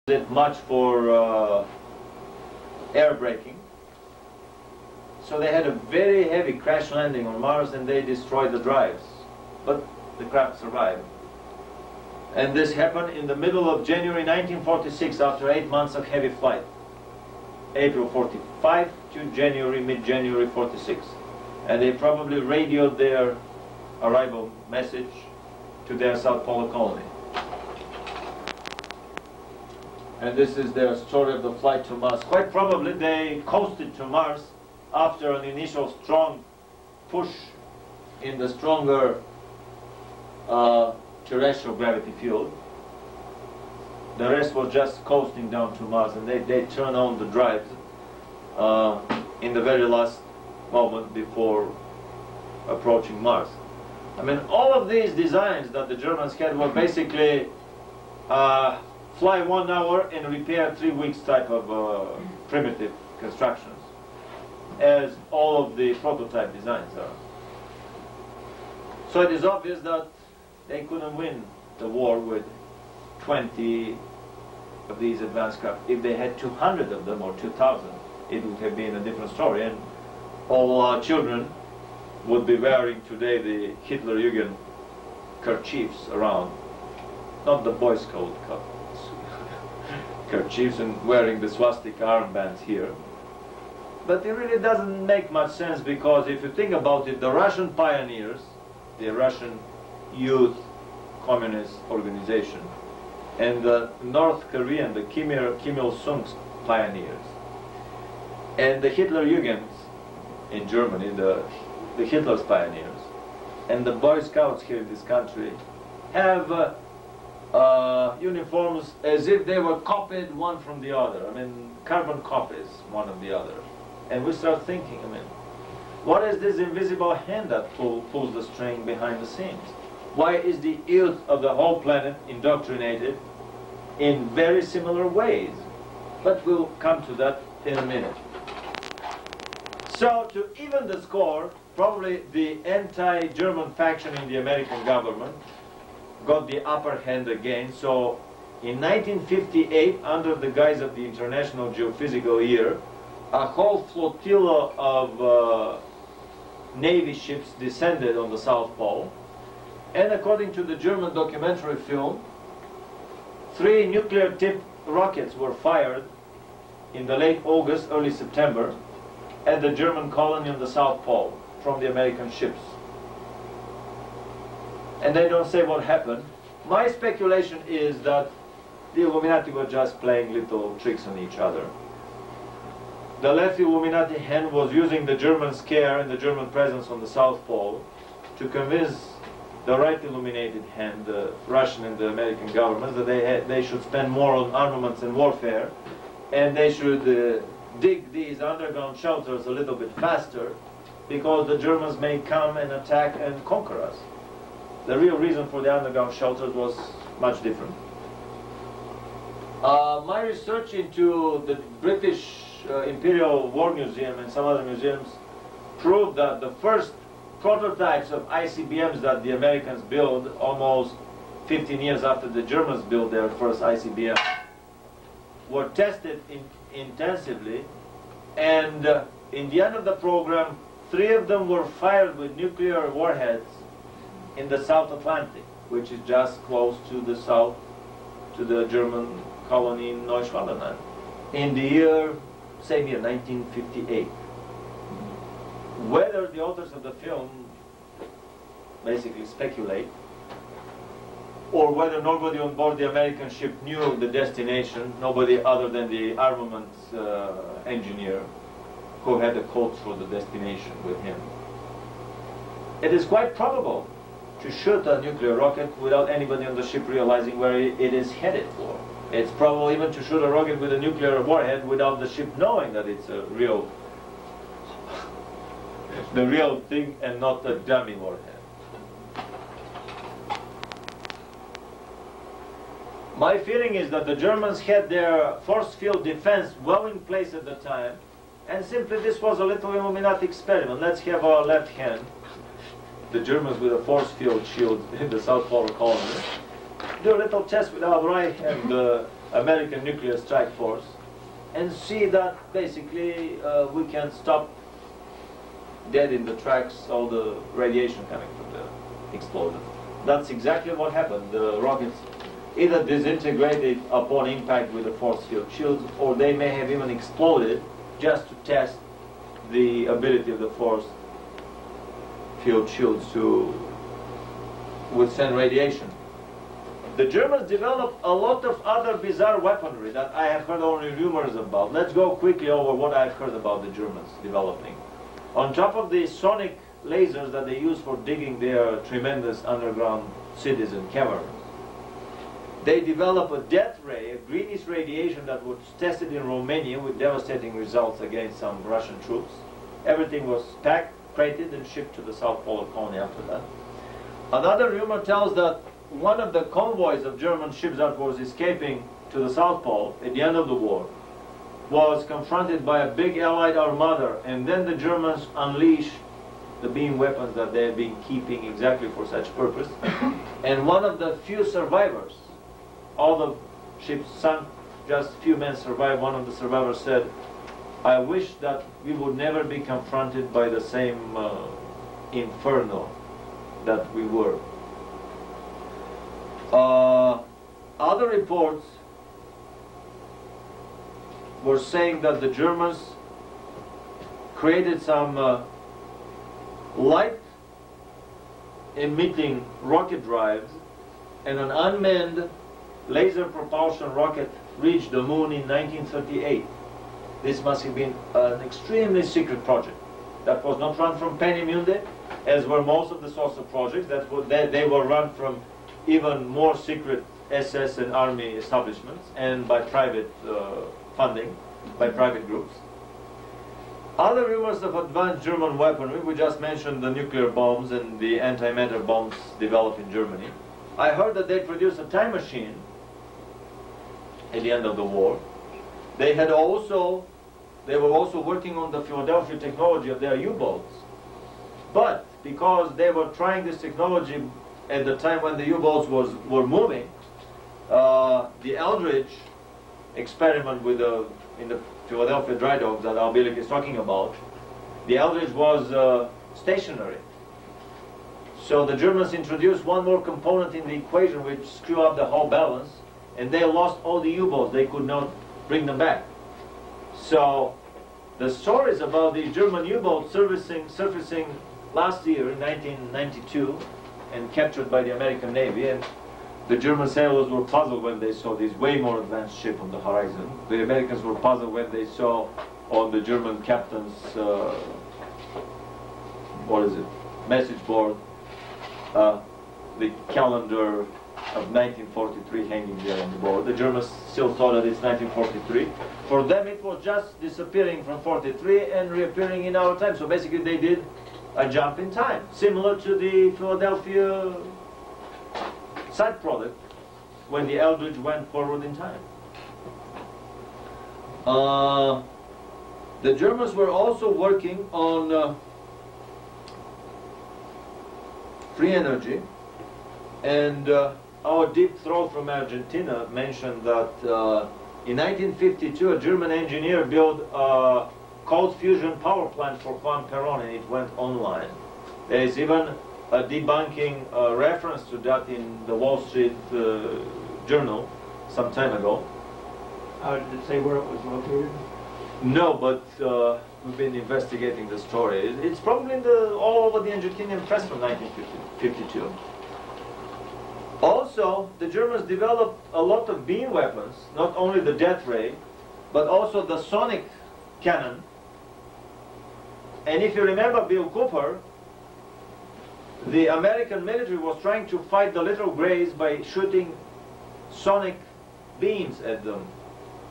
it much for air braking. So they had a very heavy crash landing on Mars and they destroyed the drives. But the craft survived. And this happened in the middle of January 1946 after 8 months of heavy flight. April 45 to January, mid-January 46. And they probably radioed their arrival message to their South Polar colony. And this is their story of the flight to Mars. Quite probably they coasted to Mars after an initial strong push in the stronger terrestrial gravity field. The rest was just coasting down to Mars, and they turned on the drives in the very last moment before approaching Mars. I mean, all of these designs that the Germans had were basically fly 1 hour and repair 3 weeks type of primitive constructions, as all of the prototype designs are. So it is obvious that they couldn't win the war with 20 of these advanced craft. If they had 200 of them or 2,000, it would have been a different story, and all our children would be wearing today the Hitler-Jugend kerchiefs around, not the Boy Scout kerchiefs, and wearing the swastika armbands here. But it really doesn't make much sense, because if you think about it, the Russian pioneers, the Russian Youth Communist Organization, and the North Korean, the Kim Il-sung's pioneers, and the Hitler-Jugend in Germany, the Hitler's pioneers, and the Boy Scouts here in this country have uniforms as if they were copied one from the other. I mean, carbon copies one of the other. And we start thinking, I mean, what is this invisible hand that pulls the string behind the scenes? Why is the youth of the whole planet indoctrinated in very similar ways? But we'll come to that in a minute. So to even the score, probably the anti-German faction in the American government got the upper hand again. So in 1958, under the guise of the International Geophysical Year, a whole flotilla of Navy ships descended on the South Pole. And according to the German documentary film, 3 nuclear-tipped rockets were fired in the late August, early September at the German colony on the South Pole from the American ships. And they don't say what happened. My speculation is that the Illuminati were just playing little tricks on each other. The left Illuminati hand was using the German scare and the German presence on the South Pole to convince the right illuminated hand, the Russian and the American governments, that they should spend more on armaments and warfare, and they should dig these underground shelters a little bit faster, because the Germans may come and attack and conquer us. The real reason for the underground shelters was much different. My research into the British Imperial War Museum and some other museums proved that the first prototypes of ICBMs that the Americans built almost 15 years after the Germans built their first ICBM were tested intensively, and in the end of the program, 3 of them were fired with nuclear warheads in the South Atlantic, which is just close to the south, to the German colony in Neuschwanstein, in the year, same year, 1958. Whether the authors of the film basically speculate, or whether nobody on board the American ship knew the destination, nobody other than the armaments engineer who had the codes for the destination with him. It is quite probable to shoot a nuclear rocket without anybody on the ship realizing where it is headed for. It's probable even to shoot a rocket with a nuclear warhead without the ship knowing that it's a real, the real thing and not a dummy warhead. My feeling is that the Germans had their force field defense well in place at the time, and simply this was a little Illuminati experiment. Let's have our left hand, the Germans with a force field shield in the South Polar colony, do a little test with our right hand American nuclear strike force and see that basically we can stop dead in the tracks all the radiation coming from the explosion. That's exactly what happened. The rockets either disintegrated upon impact with the force field shields, or they may have even exploded just to test the ability of the force field shields to withstand radiation. The Germans developed a lot of other bizarre weaponry that I have heard only rumors about. Let's go quickly over what I've heard about the Germans developing. On top of the sonic lasers that they use for digging their tremendous underground cities and caverns, they developed a death ray, a greenish radiation that was tested in Romania with devastating results against some Russian troops. Everything was packed, crated, and shipped to the South Polar Colony after that. Another rumor tells that one of the convoys of German ships that was escaping to the South Pole at the end of the war was confronted by a big Allied armada, and then the Germans unleashed the beam weapons that they had been keeping exactly for such purpose. And one of the few survivors, all the ships sunk, just few men survived. One of the survivors said, "I wish that we would never be confronted by the same inferno that we were." Other reports were saying that the Germans created some light emitting rocket drives, and an unmanned laser propulsion rocket reached the moon in 1938. This must have been an extremely secret project that was not run from Peenemünde, as were most of the social projects. They were run from even more secret SS and army establishments and by private funding, by private groups. Other rumors of advanced German weaponry, we just mentioned the nuclear bombs and the antimatter bombs developed in Germany. I heard that they produced a time machine at the end of the war. They were also working on the Philadelphia technology of their U-boats. But because they were trying this technology at the time when the U-boats were moving, the Eldridge experiment in the Philadelphia dry dock that Al Bielek is talking about, the Eldridge was stationary. So the Germans introduced one more component in the equation which screwed up the whole balance, and they lost all the U-boats. They could not bring them back. So the stories about the German U-boats surfacing last year in 1992 and captured by the American Navy, and the German sailors were puzzled when they saw this way more advanced ship on the horizon. The Americans were puzzled when they saw on the German captain's message board, the calendar of 1943 hanging there on the board. The Germans still thought that it's 1943. For them it was just disappearing from 43 and reappearing in our time. So basically they did a jump in time, similar to the Philadelphia side product when the Eldridge went forward in time. The Germans were also working on free energy, and our deep throat from Argentina mentioned that in 1952 a German engineer built a cold fusion power plant for Juan Perón, and it went online. There is even a debunking reference to that in the Wall Street Journal some time ago. Did it say where it was located? No, but we've been investigating the story. It's probably all over the Argentinian press from 1952. Also, the Germans developed a lot of beam weapons, not only the death ray, but also the sonic cannon. And if you remember Bill Cooper, the American military was trying to fight the little grays by shooting sonic beams at them,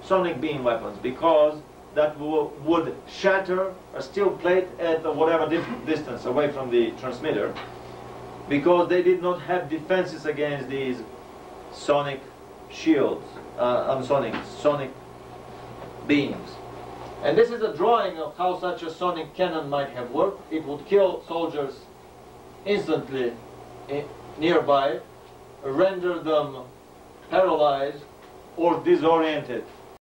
sonic beam weapons, because that would shatter a steel plate at whatever distance away from the transmitter, because they did not have defenses against these sonic shields, sonic beams. And this is a drawing of how such a sonic cannon might have worked. It would kill soldiers instantly nearby, render them paralyzed, or disoriented.